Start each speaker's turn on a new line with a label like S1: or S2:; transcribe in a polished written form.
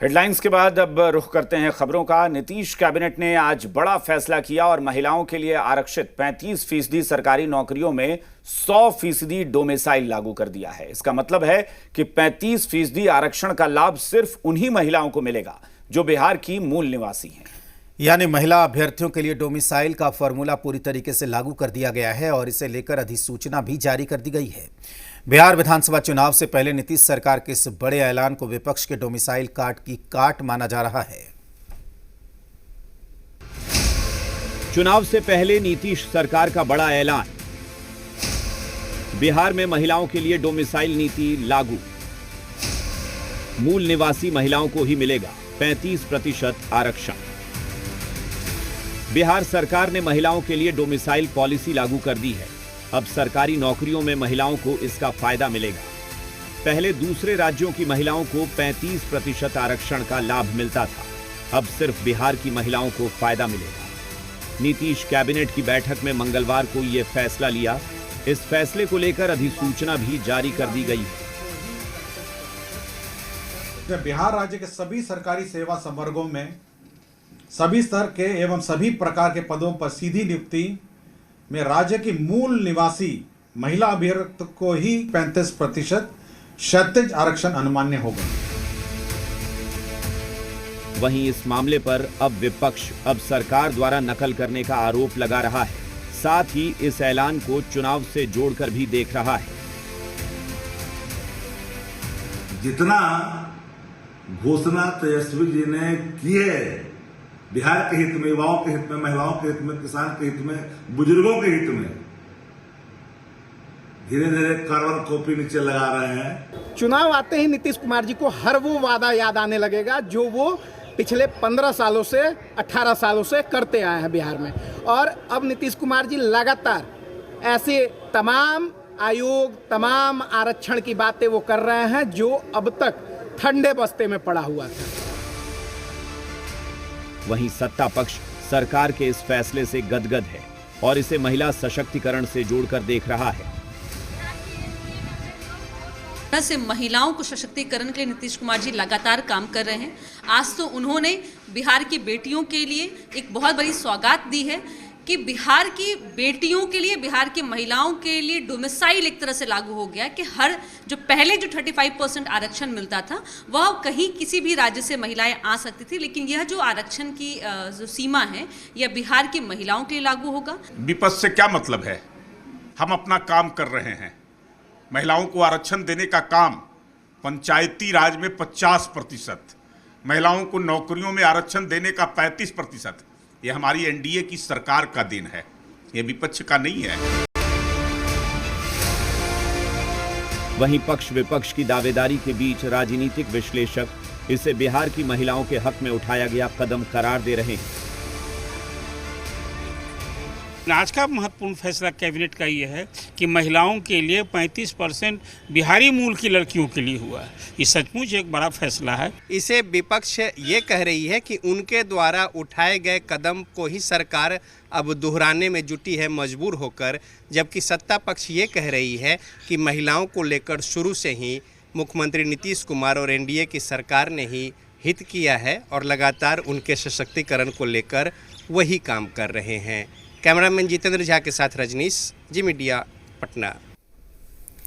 S1: Headlines के बाद अब रुख करते हैं खबरों का। नीतीश कैबिनेट ने आज बड़ा फैसला किया और महिलाओं के लिए आरक्षित 35% सरकारी नौकरियों में 100% डोमिसाइल लागू कर दिया है। इसका मतलब है कि 35% आरक्षण का लाभ सिर्फ उन्हीं महिलाओं को मिलेगा जो बिहार की मूल निवासी हैं।
S2: यानी महिला अभ्यर्थियों के लिए डोमिसाइल का फॉर्मूला पूरी तरीके से लागू कर दिया गया है और इसे लेकर अधिसूचना भी जारी कर दी गई है। बिहार विधानसभा चुनाव से पहले नीतीश सरकार के इस बड़े ऐलान को विपक्ष के डोमिसाइल काट की काट माना जा रहा है।
S1: चुनाव से पहले नीतीश सरकार का बड़ा ऐलान, बिहार में महिलाओं के लिए डोमिसाइल नीति लागू, मूल निवासी महिलाओं को ही मिलेगा 35% आरक्षण। बिहार सरकार ने महिलाओं के लिए डोमिसाइल पॉलिसी लागू कर दी है। अब सरकारी नौकरियों में महिलाओं को इसका फायदा मिलेगा। पहले दूसरे राज्यों की महिलाओं को 35% आरक्षण का लाभ मिलता था, अब सिर्फ बिहार की महिलाओं को फायदा मिलेगा। नीतीश कैबिनेट की बैठक में मंगलवार को यह फैसला लिया। इस फैसले को लेकर अधिसूचना भी जारी कर दी गई है।
S3: बिहार राज्य के सभी सरकारी सेवा संवर्गों में सभी स्तर के एवं सभी प्रकार के पदों पर सीधी नियुक्ति में राज्य की मूल निवासी महिला अभ्यर्थी को ही 35% क्षैतिज आरक्षण अनुमान्य होगा।
S1: वहीं इस मामले पर अब विपक्ष अब सरकार द्वारा नकल करने का आरोप लगा रहा है। साथ ही इस ऐलान को चुनाव से जोड़कर भी देख रहा है।
S4: जितना घोषणा तेजस्वी जी ने की है बिहार के हित में, युवाओं के हित में, महिलाओं के हित में, किसान के हित में, बुजुर्गों के हित में, धीरे धीरे कार्बन कॉपी नीचे लगा रहे हैं।
S5: चुनाव आते ही नीतीश कुमार जी को हर वो वादा याद आने लगेगा जो वो पिछले 15 सालों से 18 सालों से करते आए हैं बिहार में। और अब नीतीश कुमार जी लगातार ऐसे तमाम आयोग, तमाम आरक्षण की बातें वो कर रहे हैं जो अब तक ठंडे बस्ते में पड़ा हुआ था।
S1: वहीं सत्ता पक्ष सरकार के इस फैसले से गदगद है और इसे महिला सशक्तिकरण से जोड़कर देख रहा है।
S6: से महिलाओं को सशक्तिकरण के लिए नीतीश कुमार जी लगातार काम कर रहे हैं। आज तो उन्होंने बिहार की बेटियों के लिए एक बहुत बड़ी सौगात दी है कि बिहार की बेटियों के लिए, बिहार की महिलाओं के लिए डोमिसाइल एक तरह से लागू हो गया कि हर जो पहले जो 35% आरक्षण मिलता था वह कहीं किसी भी राज्य से महिलाएं आ सकती थी, लेकिन यह जो आरक्षण की जो सीमा है यह बिहार की महिलाओं के लिए लागू होगा।
S7: विपक्ष से क्या मतलब है? हम अपना काम कर रहे हैं। महिलाओं को आरक्षण देने का काम पंचायती राज में 50%, महिलाओं को नौकरियों में आरक्षण देने का 35%। ये हमारी एनडीए की सरकार का दिन है, ये विपक्ष का नहीं है।
S1: वहीं पक्ष विपक्ष की दावेदारी के बीच राजनीतिक विश्लेषक इसे बिहार की महिलाओं के हक में उठाया गया कदम करार दे रहे हैं।
S8: आज का महत्वपूर्ण फैसला कैबिनेट का ये है कि महिलाओं के लिए 35% बिहारी मूल की लड़कियों के लिए हुआ है। ये सचमुच एक बड़ा फैसला है।
S9: इसे विपक्ष ये कह रही है कि उनके द्वारा उठाए गए कदम को ही सरकार अब दोहराने में जुटी है मजबूर होकर, जबकि सत्ता पक्ष ये कह रही है कि महिलाओं को लेकर शुरू से ही मुख्यमंत्री नीतीश कुमार और एनडीए की सरकार ने ही हित किया है और लगातार उनके सशक्तिकरण को लेकर वही काम कर रहे हैं। कैमरामैन जितेंद्र झा के साथ रजनीश, जी मीडिया, पटना।